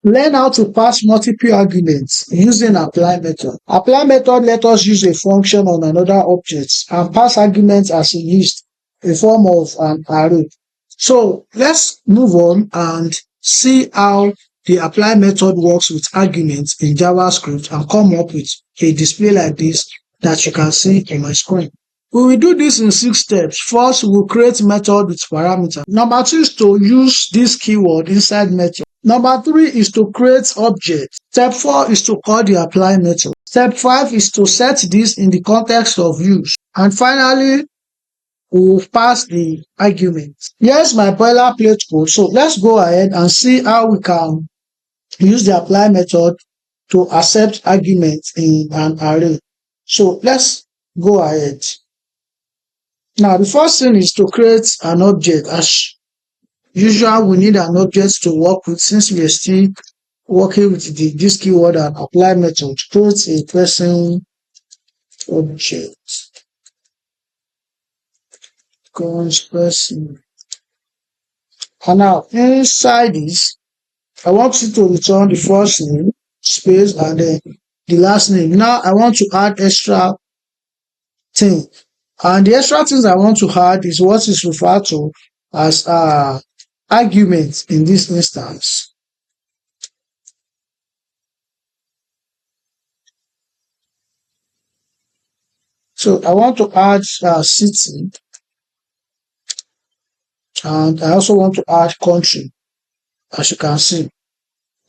Learn how to pass multiple arguments using apply method. Apply method let us use a function on another object and pass arguments as a list, a form of an array. So let's move on and see how the apply method works with arguments in JavaScript and come up with a display like this that you can see on my screen. We will do this in 6 steps. First, we'll create method with parameter. Number 2 is to use this keyword inside method. Number 3 is to create object. Step 4 is to call the apply method. Step 5 is to set this in the context of use. And finally, we'll pass the argument. Here's my boilerplate code. So let's go ahead and see how we can use the apply method to accept arguments in an array. So let's go ahead. Now, the first thing is to create an object. As usual, we need an object to work with since we are still working with this keyword and apply method. Create a person object. Person. And now, inside this, I want you to return the first name, space, and then the last name. Now, I want to add extra thing. And the extra things I want to add is what is referred to as arguments in this instance. So I want to add city, and I also want to add country, as you can see.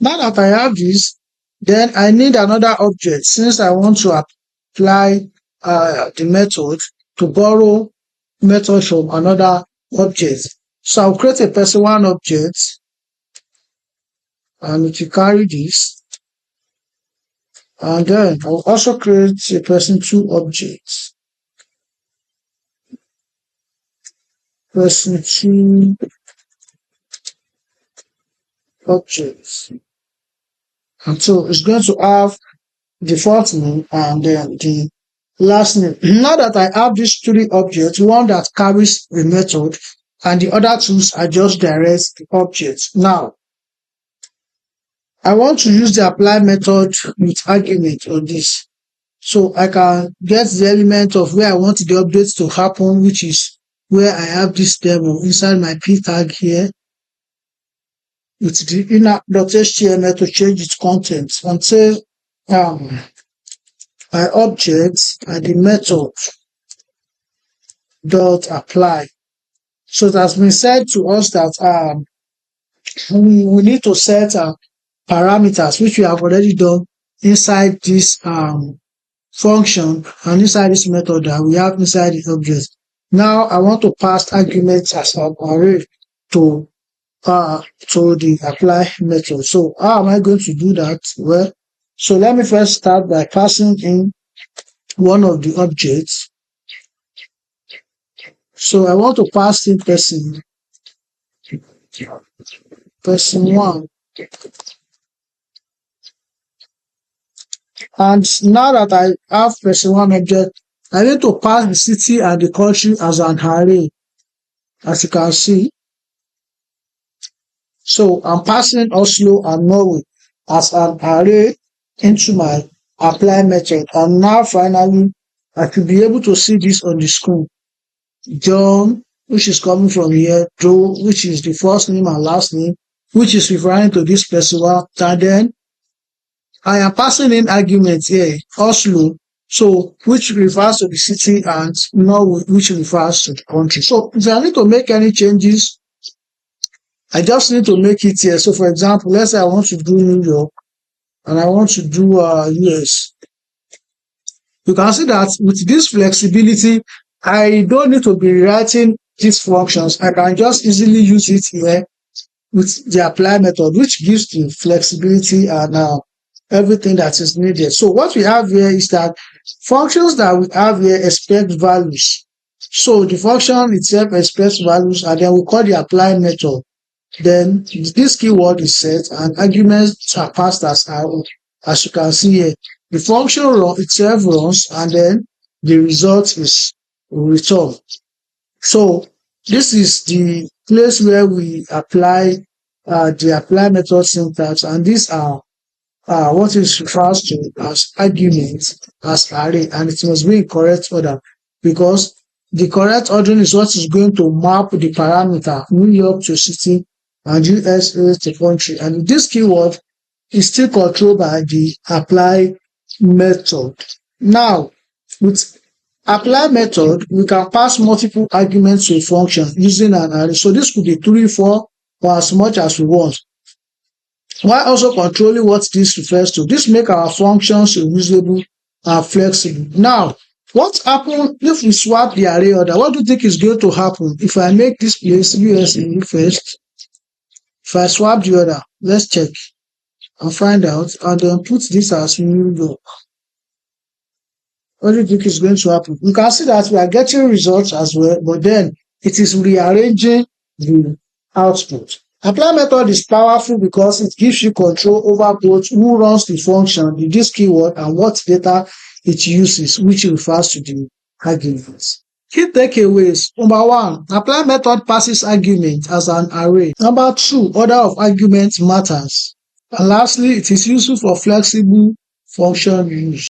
Now that I have this, then I need another object since I want to apply the method to borrow method from another object. So I'll create a person1 object, and it will carry this. And then I'll also create a person2 object. Person2 objects. And so it's going to have the first name and then the last name. Now that I have these 3 objects, one that carries the method and the other 2 are just direct objects. Now, I want to use the apply method with argument on this. So I can get the element of where I want the update to happen, which is where I have this demo inside my p tag here with the inner.html to change its content until my objects and the method dot apply. So it has been said to us that we need to set parameters, which we have already done inside this function and inside this method that we have inside the object. Now I want to pass arguments as an array to the apply method. So how am I going to do that? Well, so let me first start by passing in one of the objects. So I want to pass in person1. And now that I have person1 object, I need to pass the city and the country as an array, as you can see. So I'm passing Oslo and Norway as an array into my apply method. And now finally, I should be able to see this on the screen. John, which is coming from here, Joe, which is the first name and last name, which is referring to this person1. And then I am passing in arguments here, Oslo, so which refers to the city, and Norway, which refers to the country. So if I need to make any changes, I just need to make it here. So for example, let's say I want to do New York and I want to do US. You can see that with this flexibility, I don't need to be rewriting these functions. I can just easily use it here with the apply method, which gives the flexibility and everything that is needed. So what we have here is that functions that we have here expect values. So the function itself expects values, and then we call the apply method. Then this keyword is set and arguments are passed as you can see here. The function itself runs, and then the result is returned. So this is the place where we apply the apply method syntax, and these are what is referred to as arguments as array, and it must be in correct order because the correct ordering is what is going to map the parameter New York to city and USA to country. And this keyword is still controlled by the apply method. Now, with apply method, we can pass multiple arguments to a function using an array. So this could be 3, 4, or as much as we want, while also controlling what this refers to. This make our functions reusable and flexible. Now, what happens if we swap the array order? What do you think is going to happen if I make this place USA first? If I swap the order, let's check and find out, and then put this as New York. What do you think is going to happen? You can see that we are getting results as well, but then it is rearranging the output. Apply method is powerful because it gives you control over both who runs the function, the this keyword, and what data it uses, which refers to the arguments. Key takeaways. Number 1, apply method passes argument as an array. Number 2, order of arguments matters. And lastly, it is useful for flexible function use.